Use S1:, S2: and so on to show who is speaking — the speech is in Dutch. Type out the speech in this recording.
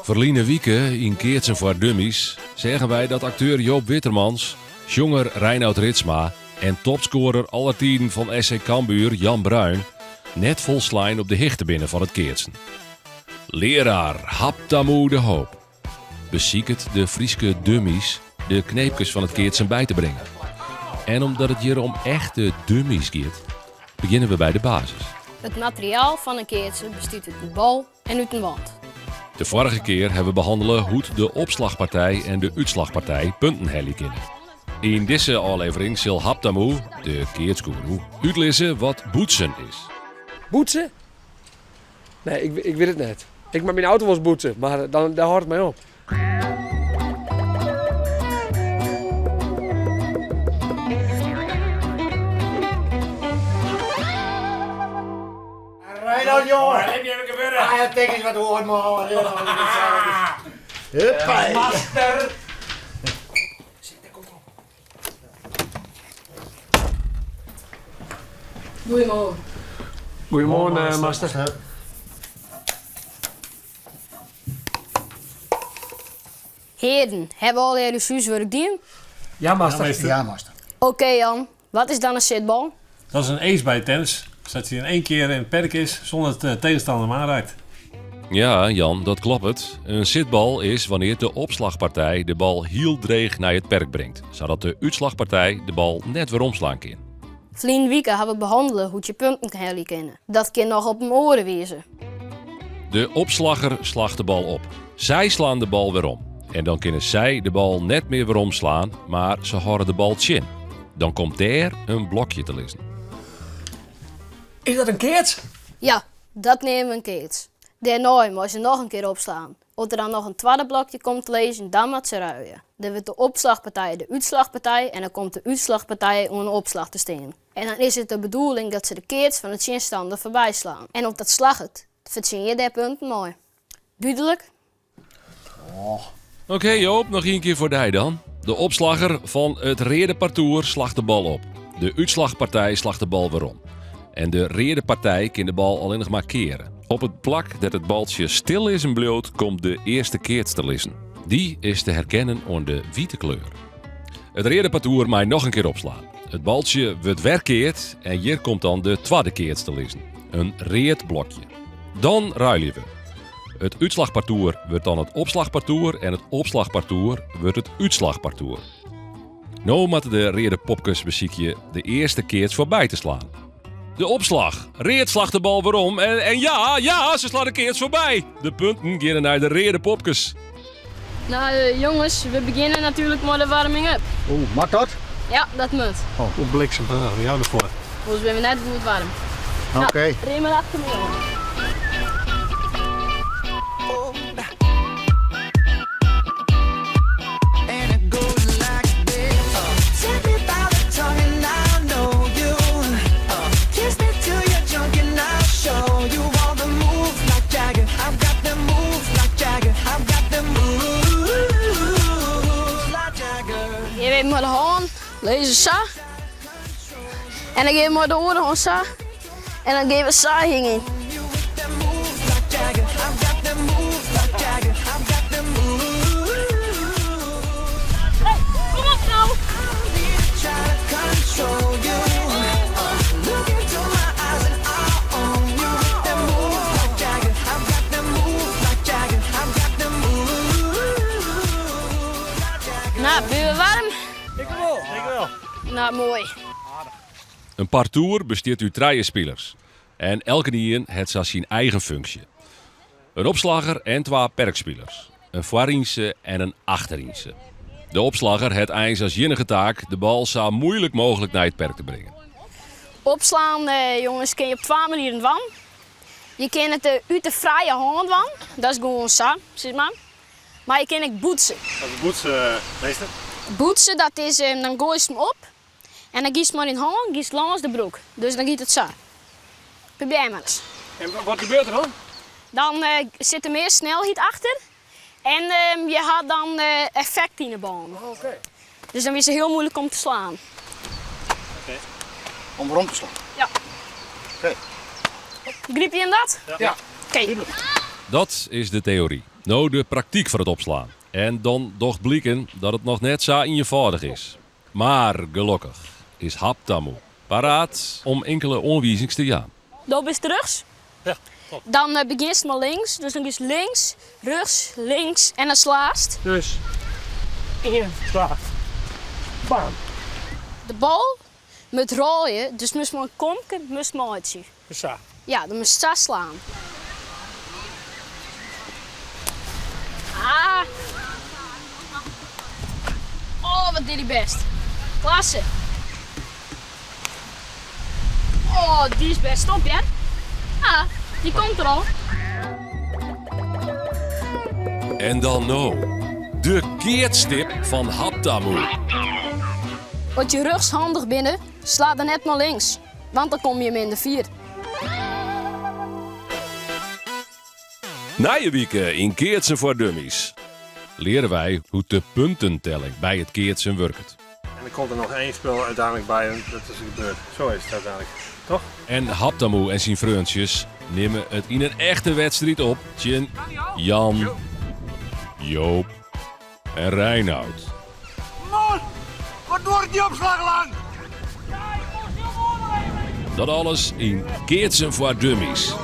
S1: Verliezen wieken in Keertsen voor Dummies zeggen wij dat acteur Joop Wittermans, jonger Reinoud Ritsma en topscorer aller tijden van SC Cambuur Jan Bruin net volslaan op de hichte binnen van het Keertsen. Leraar Haptamoe de Hoop beziekt de Frieske Dummies de kneepjes van het Keertsen bij te brengen. En omdat het hier om echte dummies gaat, beginnen we bij de basis.
S2: Het materiaal van een keertje bestaat uit een bal en uit een wand.
S1: De vorige keer hebben we behandelen hoe de opslagpartij en de uitslagpartij punten hellen kunnen. In deze aflevering zal Haptamoe, de keertsgoeroe, uitleggen wat boetsen is.
S3: Boetsen? Nee, ik weet het net. Ik met mijn auto was boetsen, maar daar houdt het mij op.
S4: Reinoud, jongen! Heb je even gebeuren? Ah, ja, denk eens wat hoort, man. Huppa! Master!
S2: Goedemorgen.
S3: Goedemorgen, master.
S2: Heren, hebben we al jullie huiswerk gedaan?
S3: Ja, master.
S4: Ja, master.
S2: Oké Jan, wat is dan een zitbal?
S5: Dat is een ace bij tennis. Zodat hij in één keer in het perk is zonder dat de tegenstander hem aanraakt.
S1: Ja, Jan, dat klopt het. Een zitbal is wanneer de opslagpartij de bal heel dreig naar het perk brengt, zodat de uitslagpartij de bal net weer omslaan kan.
S2: Vlien weken hebben we behandelen hoe je punten kan hellen kennen. Dat kan nog op mijn oren wezen.
S1: De opslagger slaagt de bal op. Zij slaan de bal weer om. En dan kunnen zij de bal net meer weer omslaan, maar ze houden de bal chin. Dan komt daar een blokje te liggen.
S3: Is dat een keerts?
S2: Ja, dat nemen we een keertje. Daarna moet je nog een keer opslaan. Als er dan nog een tweede blokje komt te lezen, dan moet ze ruien. Dan wordt de opslagpartij de uitslagpartij en dan komt de uitslagpartij om een opslag te staan. En dan is het de bedoeling dat ze de keerts van het chinstander voorbij slaan. En op dat slag het, verzin je die punten mooi. Duidelijk?
S1: Oké, Joop, nog één keer voor die dan. De opslagger van het reerde parcours slaagt de bal op. De uitslagpartij slaagt de bal weer om. En de reerde partij kan de bal alleen nog maar keren. Op het plak dat het baltje stil is en bloot, komt de eerste keerts te liggen. Die is te herkennen aan de witte kleur. Het reerde parcours mag nog een keer opslaan. Het baltje wordt werkeerd en hier komt dan de tweede keerts te liggen. Een reerd blokje. Dan ruilen we. Het uitslagparcours wordt dan het opslagparcours en het opslagparcours wordt het uitslagparcours. Nou moeten de reerde popkes beziekje de eerste keerts voorbij te slaan. De opslag. Reert slaagt de bal weer om en ja, ze slaat de keerts voorbij. De punten gaan naar de reerde popkes.
S2: Nou jongens, we beginnen natuurlijk met de warming-up.
S4: Oeh, mag dat?
S2: Ja, dat moet.
S5: Op bliksem. We jou ervoor.
S2: Volgens ben we net goed warm.
S4: Oké.
S2: Rem maar achter me. Je weet maar de hand, lezen sa. En dan geef je maar de oren aan sa. En dan geven we sa hingen. Hey, kom op nou! Nou, ben je warm?
S5: Ik wel.
S2: Nou, mooi.
S1: Een parcours bestaat uit 3 spelers. En elke die heeft zo zijn eigen functie. Een opslagger en 2 perkspelers. Een voorinse en een achterinse. De opslagger heeft eens als enige taak de bal zo moeilijk mogelijk naar het perk te brengen.
S2: Opslaan, jongens, kun je op 2 manieren doen. Je kan het uit de vrije hand doen. Dat is gewoon zo, zeg maar. Maar je kan ook boetsen.
S5: Dat is boetsen, meester.
S2: Boetsen, dat is, dan gooi je hem op. En dan gies je maar in de hand, gies je langs de broek. Dus dan giet het zo. Probeer maar eens.
S5: En wat gebeurt er dan?
S2: Dan zit er meer snelheid achter. En je had dan effect in de bal.
S4: Oké.
S2: Dus dan is het heel moeilijk om te slaan.
S4: Om rond te slaan.
S2: Ja.
S4: Oké.
S2: Griep je hem dat?
S4: Ja.
S2: Oké.
S1: Dat is de theorie. Nou de praktijk voor het opslaan. En dan docht blikken dat het nog net zo eenvoudig is. Maar gelukkig is Haptamu paraat om enkele onwijzings te gaan.
S2: Dat is rechts.
S5: Ja.
S2: Dan begin je maar links. Dus dan is links, rechts, links en dan slaast.
S3: Dus. 1, 2. Bam.
S2: De bal moet rooien, dus moest maar een komke moest maar uitzien.
S3: Zo.
S2: Ja, dan moest je slaan. Ah. Oh, wat deed hij best. Klasse. Oh, die is best. Stop, hè? Ah, die komt er al.
S1: En dan nou, de keertstip van Haptamu.
S2: Word je rugshandig binnen, sla dan net maar links. Want dan kom je hem in de 4.
S1: Na je week in Keertsen voor Dummies leren wij hoe de puntentelling bij het keertsen werkt.
S5: En er komt er nog 1 spel uiteindelijk bij en dat is gebeurd. Zo is het uiteindelijk. Toch?
S1: En Haptamu en zijn vriendjes nemen het in een echte wedstrijd op. Tjen, Jan, Joop en Reinoud.
S4: Wat wordt die opslag lang?
S1: Dat alles in Keertsen voor Dummies.